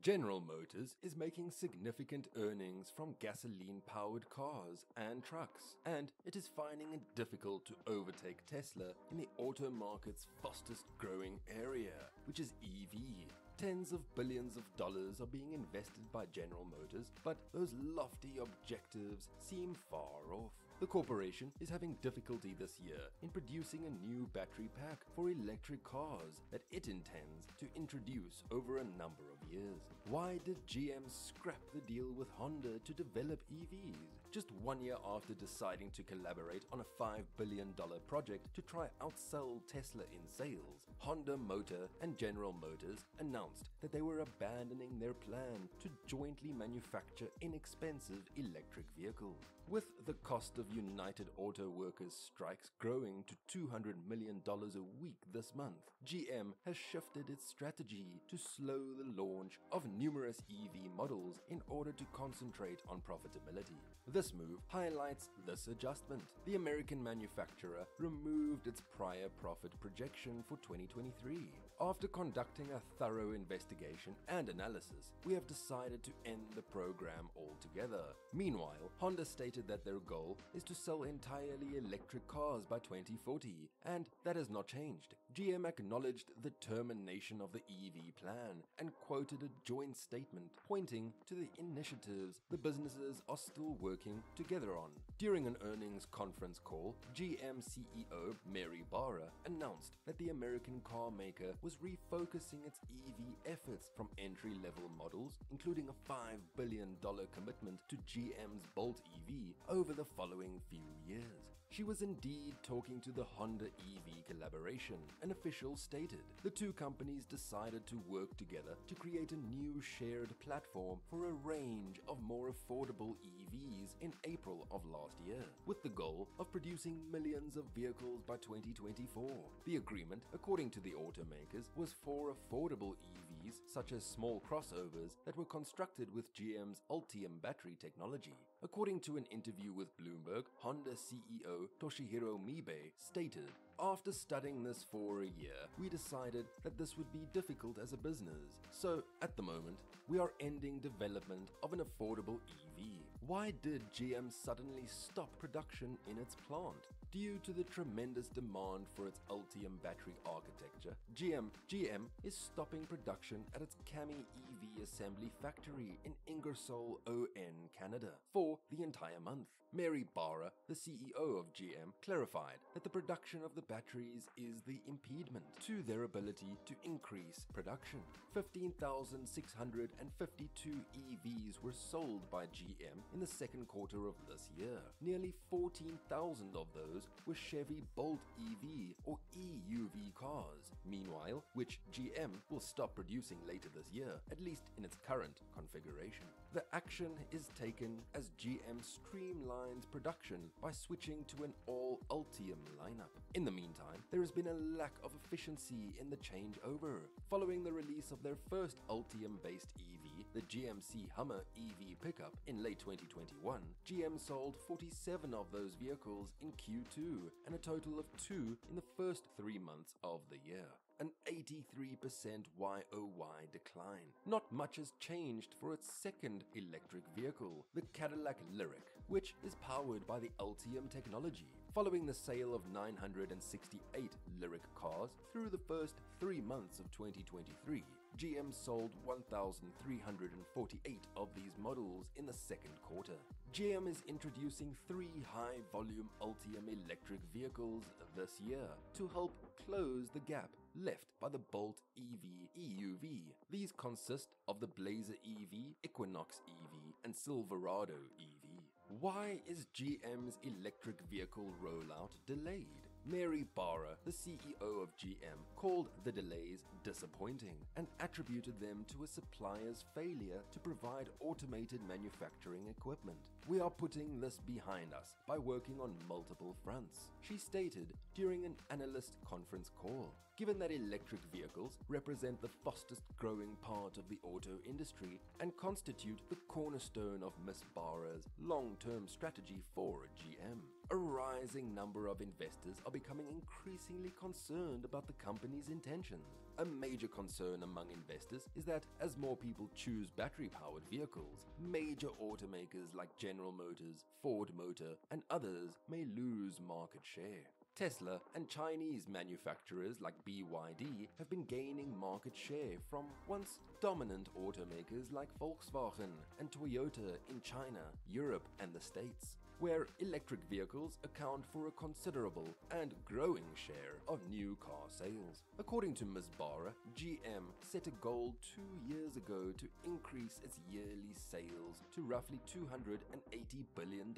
General Motors is making significant earnings from gasoline-powered cars and trucks, and it is finding it difficult to overtake Tesla in the auto market's fastest-growing area, which is EV. Tens of billions of dollars are being invested by General Motors, but those lofty objectives seem far off. The corporation is having difficulty this year in producing a new battery pack for electric cars that it intends to introduce over a number of years. Why did GM scrap the deal with Honda to develop EVs? Just 1 year after deciding to collaborate on a $5 billion project to try outsell Tesla in sales, Honda Motor and General Motors announced that they were abandoning their plan to jointly manufacture inexpensive electric vehicles. With the cost of United Auto Workers strikes growing to $200 million a week this month, GM has shifted its strategy to slow the launch of numerous EV models in order to concentrate on profitability. This move highlights this adjustment. The American manufacturer removed its prior profit projection for 2023. After conducting a thorough investigation and analysis, we have decided to end the program altogether. Meanwhile, Honda stated that their goal is to sell entirely electric cars by 2040, and that has not changed. GM acknowledged the termination of the EV plan and quoted a joint statement pointing to the initiatives the businesses are still working together on. During an earnings conference call, GM CEO Mary Barra announced that the American car maker was refocusing its EV efforts from entry-level models, including a $5 billion commitment to GM's Bolt EV over the following few years. She was indeed talking to the Honda EV collaboration, an official stated. The two companies decided to work together to create a new shared platform for a range of more affordable EVs in April of last year, with the goal of producing millions of vehicles by 2024. The agreement, according to the automakers, was for affordable EVs such as small crossovers that were constructed with GM's Ultium battery technology. According to an interview with Bloomberg, Honda CEO Toshihiro Mibe stated, "After studying this for a year, we decided that this would be difficult as a business. So, at the moment, we are ending development of an affordable EV." Why did GM suddenly stop production in its plant? Due to the tremendous demand for its Ultium battery architecture, GM is stopping production at its Cami EV assembly factory in Ingersoll, ON, Canada, for the entire month. Mary Barra, the CEO of GM, clarified that the production of the batteries is the impediment to their ability to increase production. 15,652 EVs were sold by GM in the second quarter of this year. Nearly 14,000 of those were Chevy Bolt EV or EUV cars. Meanwhile, which GM will stop producing later this year, at least in its current configuration. The action is taken as GM streamlines production by switching to an all-Ultium lineup. In the meantime, there has been a lack of efficiency in the changeover. Following the release of their first Ultium-based EV, the GMC Hummer EV pickup, in late 2021, GM sold 47 of those vehicles in Q2 and a total of 2 in the first 3 months of the year. An 83% YOY decline. Not much has changed for its second electric vehicle, the Cadillac Lyriq, which is powered by the Ultium technology. Following the sale of 968 Lyriq cars through the first 3 months of 2023, GM sold 1,348 of these models in the second quarter. GM is introducing 3 high-volume Ultium electric vehicles this year to help close the gap left by the Bolt EV EUV. These consist of the Blazer EV, Equinox EV, and Silverado EV. Why is GM's electric vehicle rollout delayed? Mary Barra, the CEO of GM, called the delays disappointing and attributed them to a supplier's failure to provide automated manufacturing equipment. "We are putting this behind us by working on multiple fronts," she stated during an analyst conference call. Given that electric vehicles represent the fastest growing part of the auto industry and constitute the cornerstone of Ms. Barra's long-term strategy for GM, a rising number of investors are becoming increasingly concerned about the company's intentions. A major concern among investors is that as more people choose battery-powered vehicles, major automakers like General Motors, Ford Motor, and others may lose market share. Tesla and Chinese manufacturers like BYD have been gaining market share from once dominant automakers like Volkswagen and Toyota in China, Europe, and the States, where electric vehicles account for a considerable and growing share of new car sales. According to Ms. Barra, GM set a goal 2 years ago to increase its yearly sales to roughly $280 billion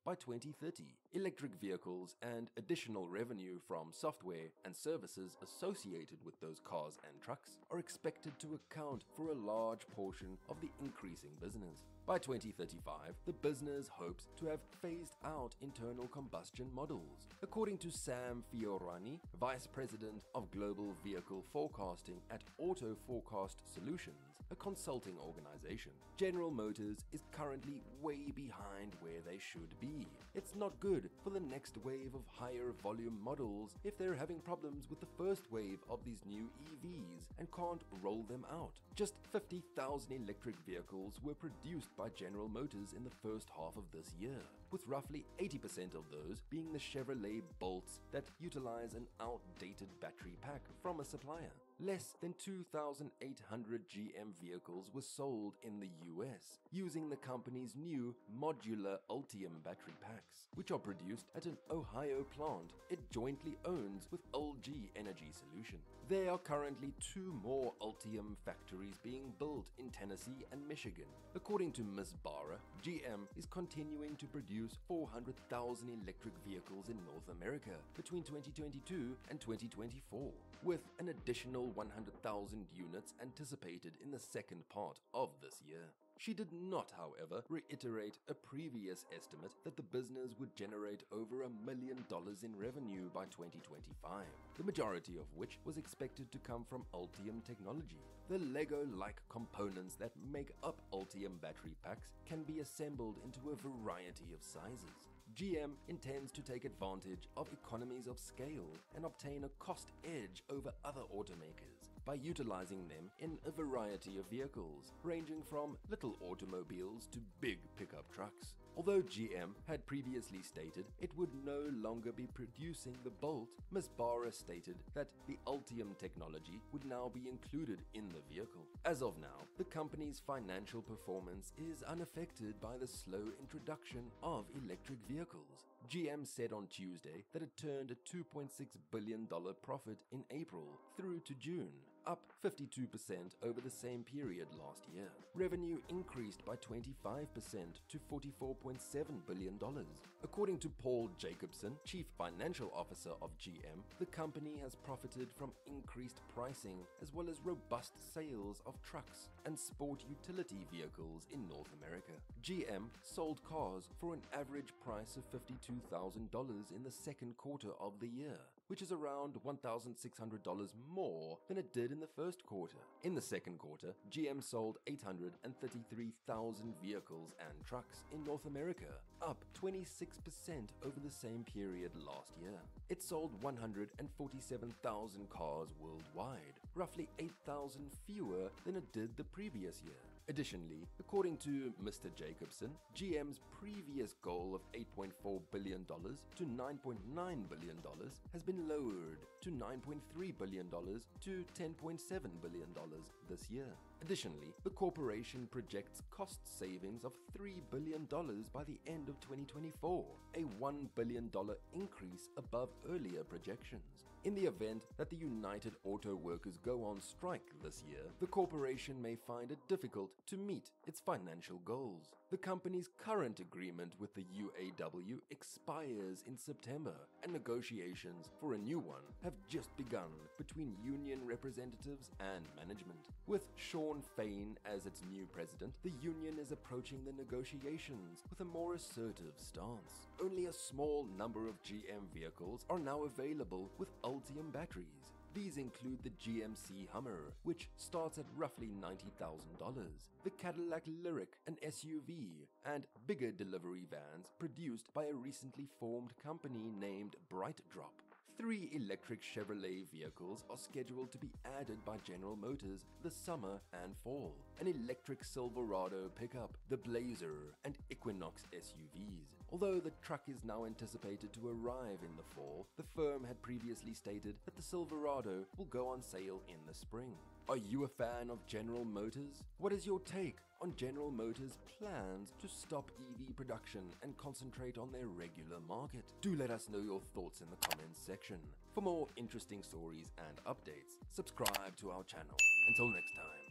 by 2030. Electric vehicles and additional revenue from software and services associated with those cars and trucks are expected to account for a large portion of the increasing business. By 2035, the business hopes to have phased out internal combustion models. According to Sam Fiorani, Vice President of Global Vehicle Forecasting at Auto Forecast Solutions, a consulting organization, General Motors is currently way behind where they should be. It's not good for the next wave of higher volume models if they're having problems with the first wave of these new EVs and can't roll them out. Just 50,000 electric vehicles were produced by General Motors in the first half of this year, with roughly 80% of those being the Chevrolet Bolts that utilize an outdated battery pack from a supplier. Less than 2,800 GM vehicles were sold in the US using the company's new modular Ultium battery packs, which are produced at an Ohio plant it jointly owns with LG Energy Solution. There are currently 2 more Ultium factories being built in Tennessee and Michigan. According to Ms. Barra, GM is continuing to produce 400,000 electric vehicles in North America between 2022 and 2024, with an additional 100,000 units anticipated in the second part of this year. She did not, however, reiterate a previous estimate that the business would generate over $1 million in revenue by 2025, the majority of which was expected to come from Ultium technology. The Lego-like components that make up Ultium battery packs can be assembled into a variety of sizes. GM intends to take advantage of economies of scale and obtain a cost edge over other automakers by utilizing them in a variety of vehicles, ranging from little automobiles to big pickup trucks. Although GM had previously stated it would no longer be producing the Bolt, Ms. Barra stated that the Ultium technology would now be included in the vehicle. As of now, the company's financial performance is unaffected by the slow introduction of electric vehicles. GM said on Tuesday that it turned a $2.6 billion profit in April through to June, up 52% over the same period last year. Revenue increased by 25% to $44.7 billion. According to Paul Jacobson, Chief Financial Officer of GM, the company has profited from increased pricing as well as robust sales of trucks and sport utility vehicles in North America. GM sold cars for an average price of $52,000 in the second quarter of the year, which is around $1,600 more than it did in the first quarter. In the second quarter, GM sold 833,000 vehicles and trucks in North America, up 26% over the same period last year. It sold 147,000 cars worldwide, roughly 8,000 fewer than it did the previous year. Additionally, according to Mr. Jacobson, GM's previous goal of $8.4 billion to $9.9 billion has been lowered to $9.3 billion to $10.7 billion this year. Additionally, the corporation projects cost savings of $3 billion by the end of 2024, a $1 billion increase above earlier projections. In the event that the United Auto Workers go on strike this year, the corporation may find it difficult to meet its financial goals. The company's current agreement with the UAW expires in September, and negotiations for a new one have just begun between union representatives and management. With Sean Fain as its new president, the union is approaching the negotiations with a more assertive stance. Only a small number of GM vehicles are now available with Ultium batteries. These include the GMC Hummer, which starts at roughly $90,000, the Cadillac Lyriq, an SUV, and bigger delivery vans produced by a recently formed company named BrightDrop. 3 electric Chevrolet vehicles are scheduled to be added by General Motors this summer and fall: an electric Silverado pickup, the Blazer, and Equinox SUVs. Although the truck is now anticipated to arrive in the fall, the firm had previously stated that the Silverado will go on sale in the spring. Are you a fan of General Motors? What is your take on General Motors' plans to stop EV production and concentrate on their regular market? Do let us know your thoughts in the comments section. For more interesting stories and updates, subscribe to our channel. Until next time.